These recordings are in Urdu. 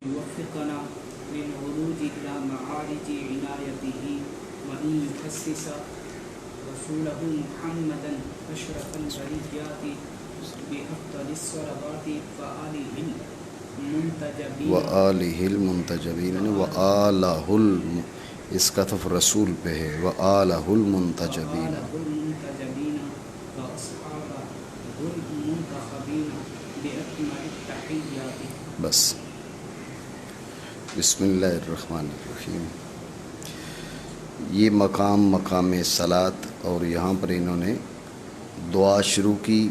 يوفقنا للعروج إلى معارج عنايته وأن يخصص رسوله محمدا أشرف البريات بأفضل الصلوات وآلہ المنتجبین اس کا تو رسول پہ ہے وآلہ المنتجبین بس بسم اللہ الرحمن الرحیم. یہ مقام صلاۃ، اور یہاں پر انہوں نے دعا شروع کی.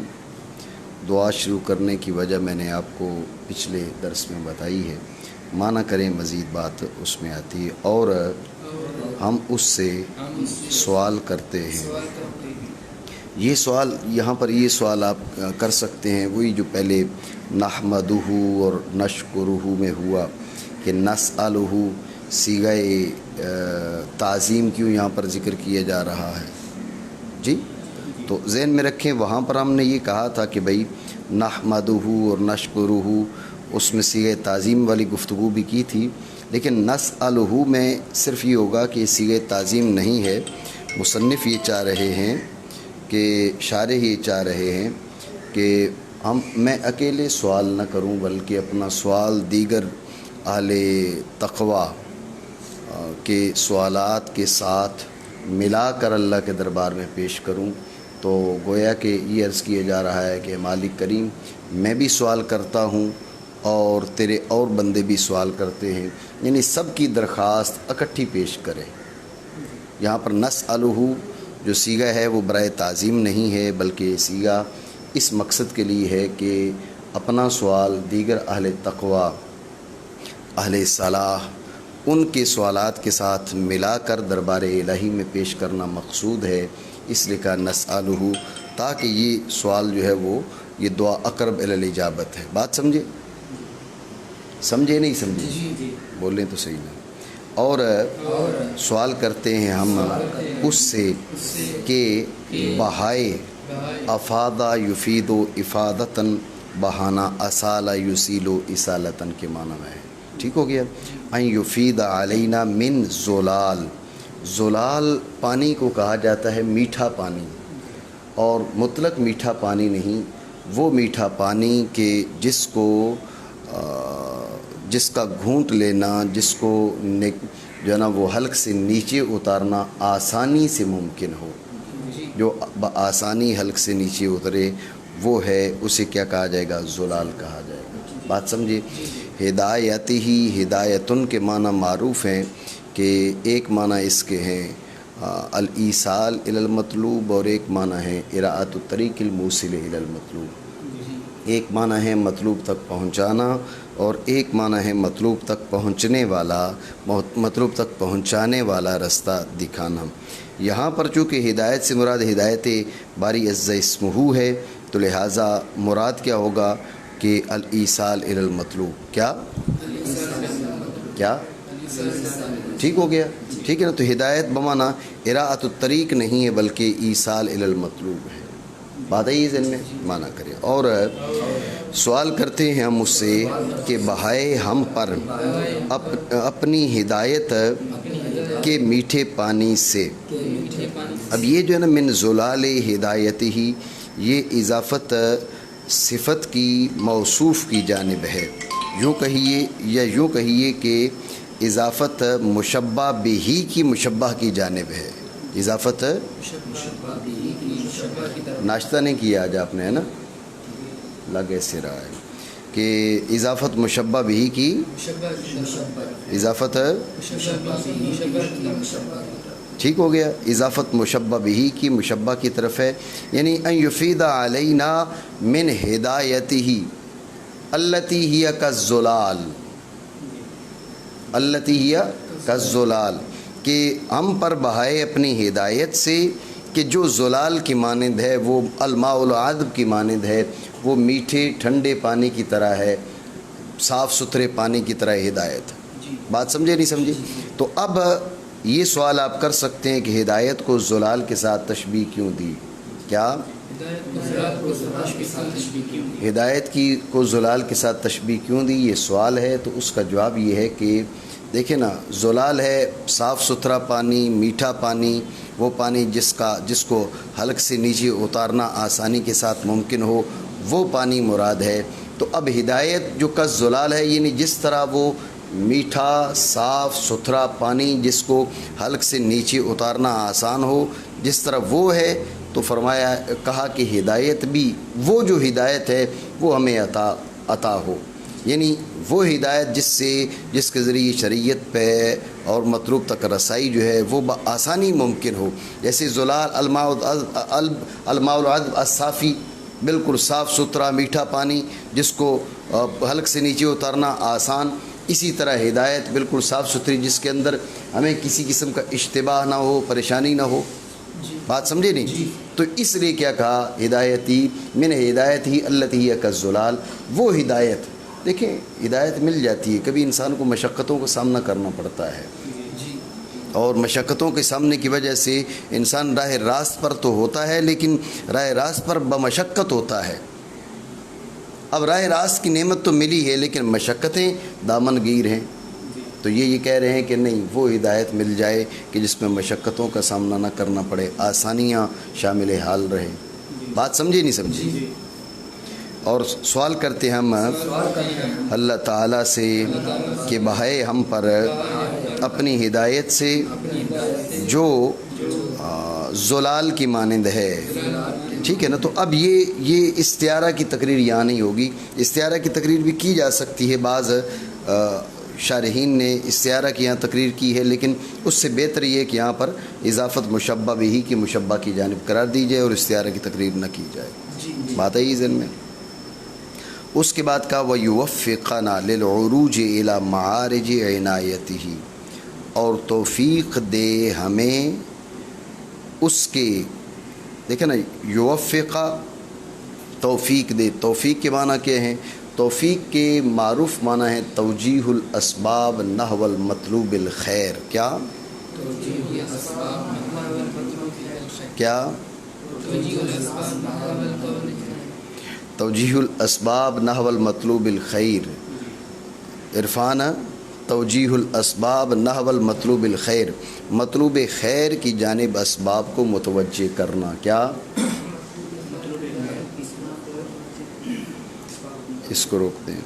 دعا شروع کرنے کی وجہ میں نے آپ کو پچھلے درس میں بتائی ہے. معنی کریں مزید بات اس میں آتی ہے اور ہم اس سے سوال کرتے ہیں. یہ سوال یہاں پر یہ سوال آپ کر سکتے ہیں وہی جو پہلے نحمدہ اور نشکرہ میں ہوا کہ نسألہ صیغہ تعظیم کیوں یہاں پر ذکر کیا جا رہا ہے. جی تو ذہن میں رکھیں، وہاں پر ہم نے یہ کہا تھا کہ بھئی نحمدہ اور نشکرہ اس میں صیغہ تعظیم والی گفتگو بھی کی تھی، لیکن نسألہ میں صرف یہ ہوگا کہ صیغہ تعظیم نہیں ہے. مصنف یہ چاہ رہے ہیں کہ شارح یہ چاہ رہے ہیں کہ میں اکیلے سوال نہ کروں بلکہ اپنا سوال دیگر اہل تقوی کے سوالات کے ساتھ ملا کر اللہ کے دربار میں پیش کروں. تو گویا کہ یہ عرض کیا جا رہا ہے کہ مالک کریم میں بھی سوال کرتا ہوں اور تیرے اور بندے بھی سوال کرتے ہیں، یعنی سب کی درخواست اکٹھی پیش کرے. یہاں پر نسألہ جو صیغہ ہے وہ برائے تعظیم نہیں ہے، بلکہ صیغہ اس مقصد کے لیے ہے کہ اپنا سوال دیگر اہل تقوی اہل صلاح ان کے سوالات کے ساتھ ملا کر دربار الہی میں پیش کرنا مقصود ہے. اس لیے کہا نسألہ تاکہ یہ سوال جو ہے وہ یہ دعا اقرب الی الاجابت ہے. بات سمجھے نہیں سمجھے؟ بولیں تو صحیح نہیں. اور سوال کرتے ہیں ہم اس سے کہ بہائے افادہ یفید و افادتاً بہانا اصالہ یسیل و اصالتاً کے معنی میں ہے. ٹھیک ہو گیا. ان یفید علینا من زلال، زلال پانی کو کہا جاتا ہے میٹھا پانی، اور مطلق میٹھا پانی نہیں، وہ میٹھا پانی کہ جس کا گھونٹ لینا، جس کو جو ہے نا وہ حلق سے نیچے اتارنا آسانی سے ممکن ہو، جو بآسانی حلق سے نیچے اترے وہ ہے، اسے کیا کہا جائے گا؟ زلال کہا جائے گا. بات سمجھے؟ ہدایت ہی ہدایتن کے معنی معروف ہیں کہ ایک معنی اس کے ہیں الایصال الی المطلوب، اور ایک معنی ہے اراءۃ الطریق الموصل الی المطلوب. ایک معنی ہے مطلوب تک پہنچانا، اور ایک معنی ہے مطلوب تک پہنچانے والا رستہ دکھانا. یہاں پر چونکہ ہدایت سے مراد ہدایت باری عز اسمہ ہے، تو لہٰذا مراد کیا ہوگا کہ الایصال الی المطلوب. کیا ٹھیک ہو گیا؟ ٹھیک ہے نا. تو ہدایت بمعنی اراءۃ الطریق نہیں ہے بلکہ ایصال الی المطلوب ہے. بات ہے یہ ذہن میں معنی کرے. اور سوال کرتے ہیں ہم اس سے کہ بہائے ہم پر اپنی ہدایت کے میٹھے پانی سے. اب یہ جو ہے نا من زلال ہدایت ہی، یہ اضافت صفت کی موصوف کی جانب ہے. یوں کہیے کہ اضافت مشبہ بہی کی مشبہ کی جانب ہے. اضافت ناشتہ نہیں کیا آج آپ نے، ہے نا؟ لگے سے رہا ہے کہ اضافت مشبہ بہی کی اضافت ٹھیک ہو گیا. اضافت مشبہ بہی کی مشبہ کی طرف ہے، یعنی ان یفید علینا من ہدایتہ التی ہی کالزلال، کہ ہم پر بہائے اپنی ہدایت سے کہ جو زلال کی مانند ہے، وہ الماء العذب کی مانند ہے، وہ میٹھے ٹھنڈے پانی کی طرح ہے، صاف ستھرے پانی کی طرح ہدایت. بات سمجھے نہیں سمجھے؟ تو اب یہ سوال آپ کر سکتے ہیں کہ ہدایت کو زلال کے ساتھ تشبیہ کیوں دی؟ کیا ہدایت کی کو زلال کے ساتھ تشبیہ کیوں دی، یہ سوال ہے. تو اس کا جواب یہ ہے کہ دیکھیں نا، زلال ہے صاف ستھرا پانی، میٹھا پانی، وہ پانی جس کو حلق سے نیچے اتارنا آسانی کے ساتھ ممکن ہو، وہ پانی مراد ہے. تو اب ہدایت جو کا زلال ہے، یعنی جس طرح وہ میٹھا صاف ستھرا پانی جس کو حلق سے نیچے اتارنا آسان ہو، جس طرح وہ ہے، تو فرمایا کہا کہ ہدایت بھی وہ جو ہدایت ہے وہ ہمیں عطا ہو، یعنی وہ ہدایت جس کے ذریعے شریعت پہ اور مطلوب تک رسائی جو ہے وہ بآسانی ممکن ہو. جیسے زلال الماء العذب الصافی، بالکل صاف ستھرا میٹھا پانی جس کو حلق سے نیچے اتارنا آسان. اسی طرح ہدایت بالکل صاف ستھری جس کے اندر ہمیں کسی قسم کا اشتباہ نہ ہو، پریشانی نہ ہو. بات سمجھے نہیں؟ تو اس لیے کیا کہا، ہدایتی من ہدایت ہی التی کالزلال، وہ ہدایت. دیکھیں ہدایت مل جاتی ہے، کبھی انسان کو مشقتوں کا سامنا کرنا پڑتا ہے، اور مشقتوں کے سامنے کی وجہ سے انسان راہ راست پر تو ہوتا ہے، لیکن راہ راست پر بمشقت ہوتا ہے. اب راہ راست کی نعمت تو ملی ہے لیکن مشقتیں دامن گیر ہیں. تو یہ کہہ رہے ہیں کہ نہیں، وہ ہدایت مل جائے کہ جس میں مشقتوں کا سامنا نہ کرنا پڑے، آسانیاں شامل حال رہے. بات سمجھے نہیں سمجھے؟ اور سوال کرتے ہیں ہم اللہ تعالیٰ سے کہ بہائے ہم پر اپنی ہدایت سے جو زلال کی مانند ہے. ٹھیک ہے نا؟ تو اب یہ استعارہ کی تقریر یہاں نہیں ہوگی. استعارہ کی تقریر بھی کی جا سکتی ہے، بعض شارحین نے استعارہ کی یہاں تقریر کی ہے، لیکن اس سے بہتر یہ ہے کہ یہاں پر اضافت مشبہ بھی کی مشبہ کی جانب قرار دی جائے اور استعارہ کی تقریر نہ کی جائے. بات ہے یہ ذہن میں. اس کے بعد کہا وَيُوَفِّقَنَا لِلْعُرُوجِ إِلَى مَعَارِجِ عِنَایَتِهِ، اور توفیق دے ہمیں اس کے، دیکھیں نا، یوفقہ توفیق دے. توفیق کے معنی کیا ہیں؟ توفیق کے معروف معنی ہے توجیہ الاسباب نحو المطلوب الخیر. کیا توجیہ الاسباب نحو المطلوب الخیر. عرفان توجیہ الاسباب نحو المطلوب الخیر، مطلوب خیر کی جانب اسباب کو متوجہ کرنا. کیا اس کو روکتے ہیں.